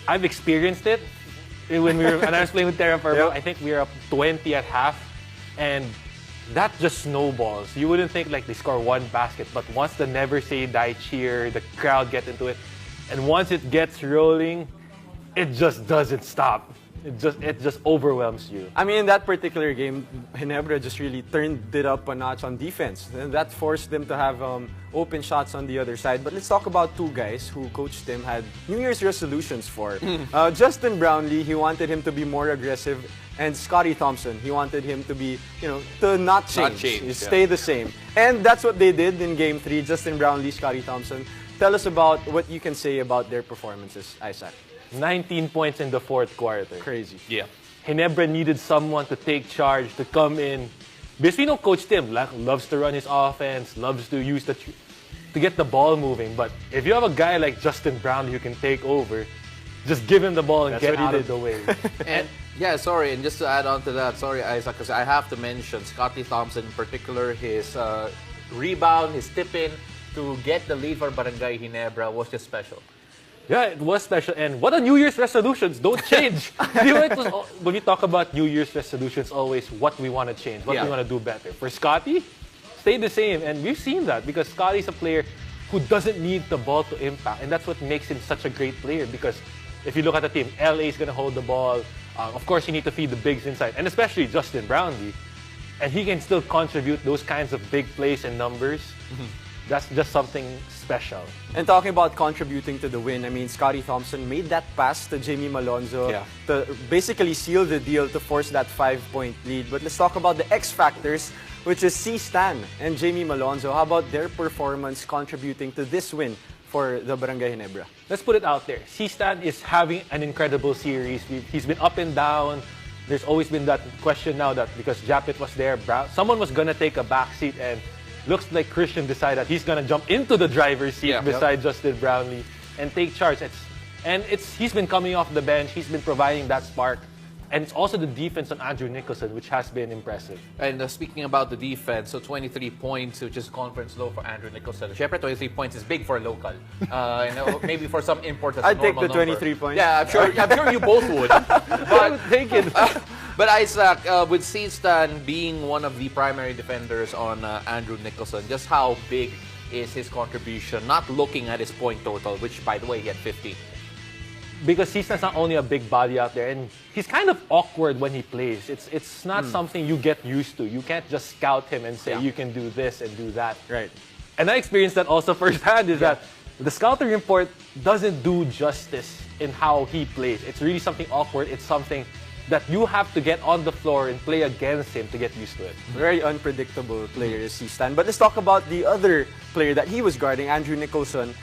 I've experienced it when I was playing with Terra Firma. I think we were up 20 at half, and that just snowballs. You wouldn't think like they score one basket, but once the never say die cheer, the crowd get into it, and once it gets rolling, it just doesn't stop. It just overwhelms you. I mean, in that particular game, Ginebra just really turned it up a notch on defense. And that forced them to have open shots on the other side. But let's talk about two guys who Coach Tim had New Year's resolutions for. Justin Brownlee, he wanted him to be more aggressive. And Scotty Thompson, he wanted him to be, to not change. Stay the same. And that's what they did in Game 3. Justin Brownlee, Scotty Thompson. Tell us about what you can say about their performances, Isaac. 19 points in the fourth quarter. Crazy. Yeah. Ginebra needed someone to take charge, to come in. Because we know Coach Tim loves to run his offense, loves to use to get the ball moving. But if you have a guy like Justin Brownlee who can take over, just give him the ball and get out of the way. And yeah, sorry, and just to add on to that, sorry, Isaac, because I have to mention Scotty Thompson in particular, his rebound, his tip-in to get the lead for Barangay Ginebra was just special. Yeah, it was special. And what a New Year's resolutions, don't change. When you talk about New Year's resolutions, always what we want to change, what we want to do better. For Scotty, stay the same. And we've seen that because Scotty's a player who doesn't need the ball to impact. And that's what makes him such a great player because if you look at the team, LA is going to hold the ball. Of course, you need to feed the bigs inside, and especially Justin Brownlee. And he can still contribute those kinds of big plays and numbers. That's just something special. And talking about contributing to the win, I mean, Scotty Thompson made that pass to Jamie Malonzo to basically seal the deal to force that 5-point lead. But let's talk about the X factors, which is C-Stan and Jamie Malonzo. How about their performance contributing to this win for the Barangay Ginebra? Let's put it out there. C-Stan is having an incredible series. He's been up and down. There's always been that question now that because Japet was there, someone was going to take a backseat, and looks like Christian decided he's going to jump into the driver's seat beside Justin Brownlee and take charge. He's been coming off the bench. He's been providing that spark. And it's also the defense on Andrew Nicholson, which has been impressive. And speaking about the defense, so 23 points, which is conference low for Andrew Nicholson. Siyempre, 23 points is big for a local. Maybe for some import, that's I'd a normal take the 23 points. Yeah, I'm sure you both would. I would take it. But Isaac, with C-Stan being one of the primary defenders on Andrew Nicholson, just how big is his contribution, not looking at his point total, which, by the way, he had 50. Because Cisna's not only a big body out there, and he's kind of awkward when he plays. It's not something you get used to. You can't just scout him and say you can do this and do that. Right. And I experienced that also firsthand, is that the scouting report doesn't do justice in how he plays. It's really something awkward. It's something that you have to get on the floor and play against him to get used to it. Very unpredictable player is C-Stan. But let's talk about the other player that he was guarding, Andrew Nicholson.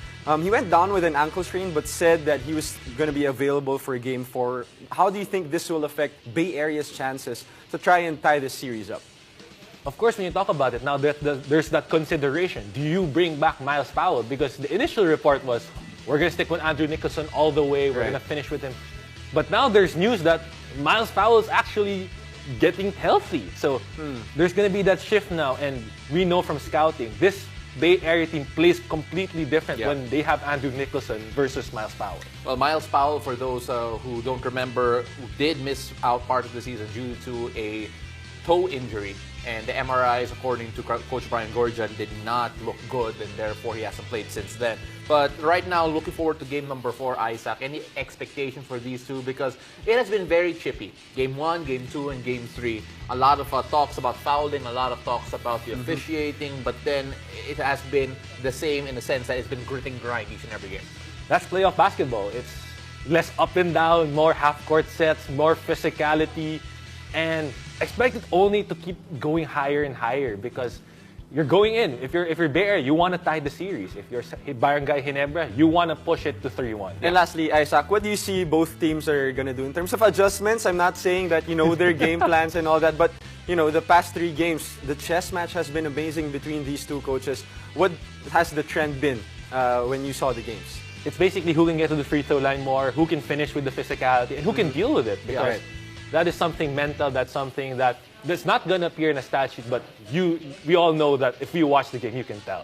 He went down with an ankle strain but said that he was going to be available for Game 4. How do you think this will affect Bay Area's chances to try and tie the series up? Of course, when you talk about it, now there's that consideration. Do you bring back Miles Powell? Because the initial report was, we're going to stick with Andrew Nicholson all the way. We're going to finish with him. But now there's news that Miles Powell is actually getting healthy. So there's going to be that shift now. And we know from scouting, this Bay Area team plays completely different when they have Andrew Nicholson versus Miles Powell. Well, Miles Powell, for those who don't remember, did miss out part of the season due to a toe injury. And the MRIs, according to Coach Brian Gorgian, did not look good, and therefore he hasn't played since then. But right now, looking forward to game number 4, Isaac. Any expectations for these two? Because it has been very chippy. Game 1, Game 2, and Game 3. A lot of talks about fouling, a lot of talks about the officiating, but then it has been the same in the sense that it's been grit and grind each and every game. That's playoff basketball. It's less up and down, more half-court sets, more physicality, and expect it only to keep going higher and higher because you're going in. If you're Bay Area, you want to tie the series. If you're Barangay Ginebra, you want to push it to 3-1. And lastly, Isaac, what do you see both teams are going to do in terms of adjustments? I'm not saying that, their game plans and all that, but, the past 3 games, the chess match has been amazing between these two coaches. What has the trend been when you saw the games? It's basically who can get to the free throw line more, who can finish with the physicality, and who can deal with it. Because that is something mental, that's something that's not going to appear in a stat sheet, but we all know that if you watch the game, you can tell.